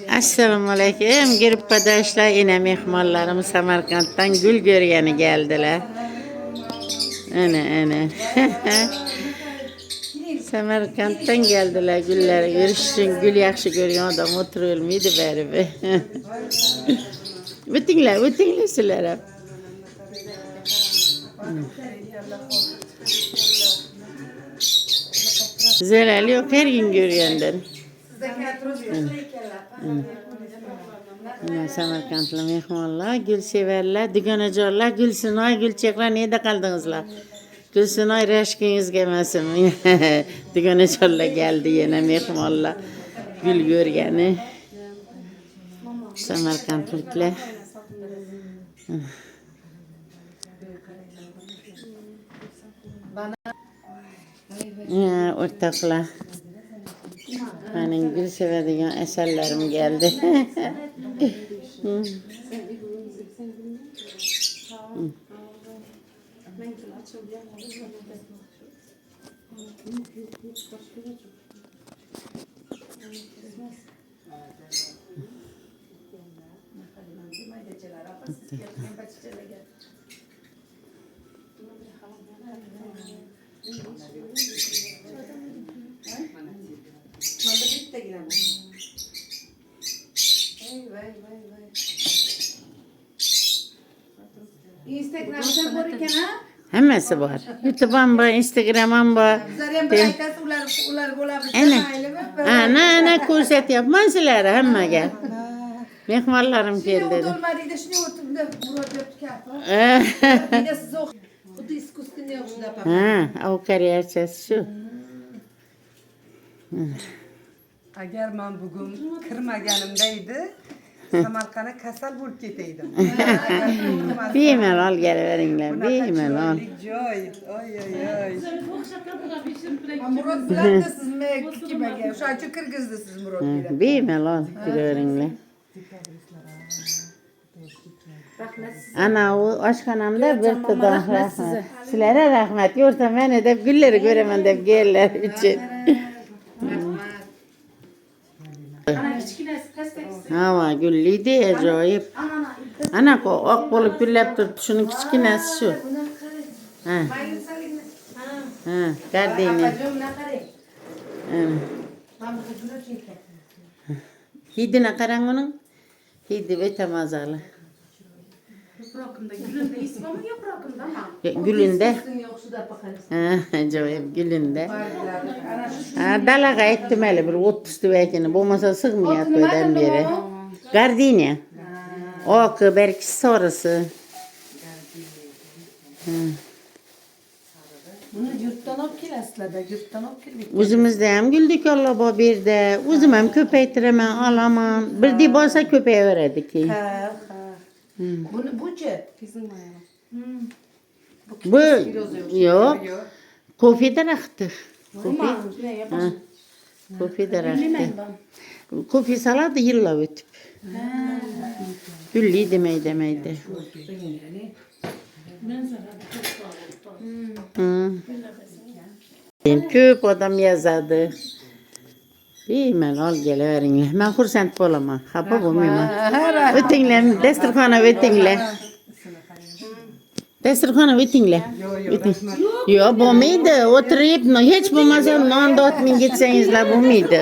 Assalomu alaykum. Grupadaşlar yine mehmonlarım Samarkanddan gül görgeni geldiler. Ana. Samarkanddan geldiler gülleri görüşsün. Gül yaxşı görgen adam oturulmaydı beri. Ötingler sizler hep. Zelali yok her gün görgenden. Samarkandlı mehmonlar, gül severler, düğünecekler, Gülsünay, Gülçekler, nerede kaldınızlar? Gülsünay reşkiniz gelmesin mi? Düğünecekler geldi yine mehmonlar, gül görgeni. Samarkandlıklar. Ortaklar. Benim gül sevdiğim eserlerim geldi. Instagram'da koyarken ha? Hemmesi var. YouTube'am var, Instagram'am var. Zarem bırakırsa ular bulabilir. Ana kurset yapman sizlere hemme gel. Mehmanlarım Şimdi geldi. o dolmarıydı, şimdi oturdu. Murat yaptı kapı. Bir de size o. Bu da iskuskun yok da papa. O kariyerçesi şu. Agar men bugun kirmaganimdaydi, Samarqandga kasal bo'lib ketaydim. Bemalol kelaveringlar, bemalol. Joy. Oy. Murat bilan da siz kime o'sha uchun kirgizdi siz Murat bilan. Bemalol kelaveringlar. Ana o oshxonamda bir tudoq rahmat. Sizlarga rahmat. Yo'rsa men deb gullarni ko'raman deb kellar uchun. Hava gülliydi acayip. Ana ko oq bo'lib gullab turibdi. Shuning kichkinasi shu. Gardini. Hidine qarang uning. Hidi o'ta mazali. Gülünde ismi mi yaprakında mı? Gülünde. Acayip gülünde. Dalaga ettimeli bir 30 tüvekini. Bo'lmasa sig'mayapti to'ydan beri. Gardini. Oq, belki sarısı. Bunu yurtdan olib kelasizlar, yurtdan olib keldik. O'zimizda ham guldik Allah bu berdi. O'zim ham ko'paytiraman, olaman. Birdi bo'lsa ko'payaveradiki. Bu-chi? Bu yok. Kofi daraxti. Kofi daraxti. Kofi saladı yillab o'tib. Gulli demeydi. Ko'p odam yozadi. Bemalol kelaveringlar. Men xursand bo'laman. Xafa bo'lmayman. O'tinglar, dasturxonga o'tinglar. Dasturxonga o'tinglar. Yo'q, bo'lmaydi. O'tirib, hech bo'lmasa non dotming getsangizlar bo'lmaydi.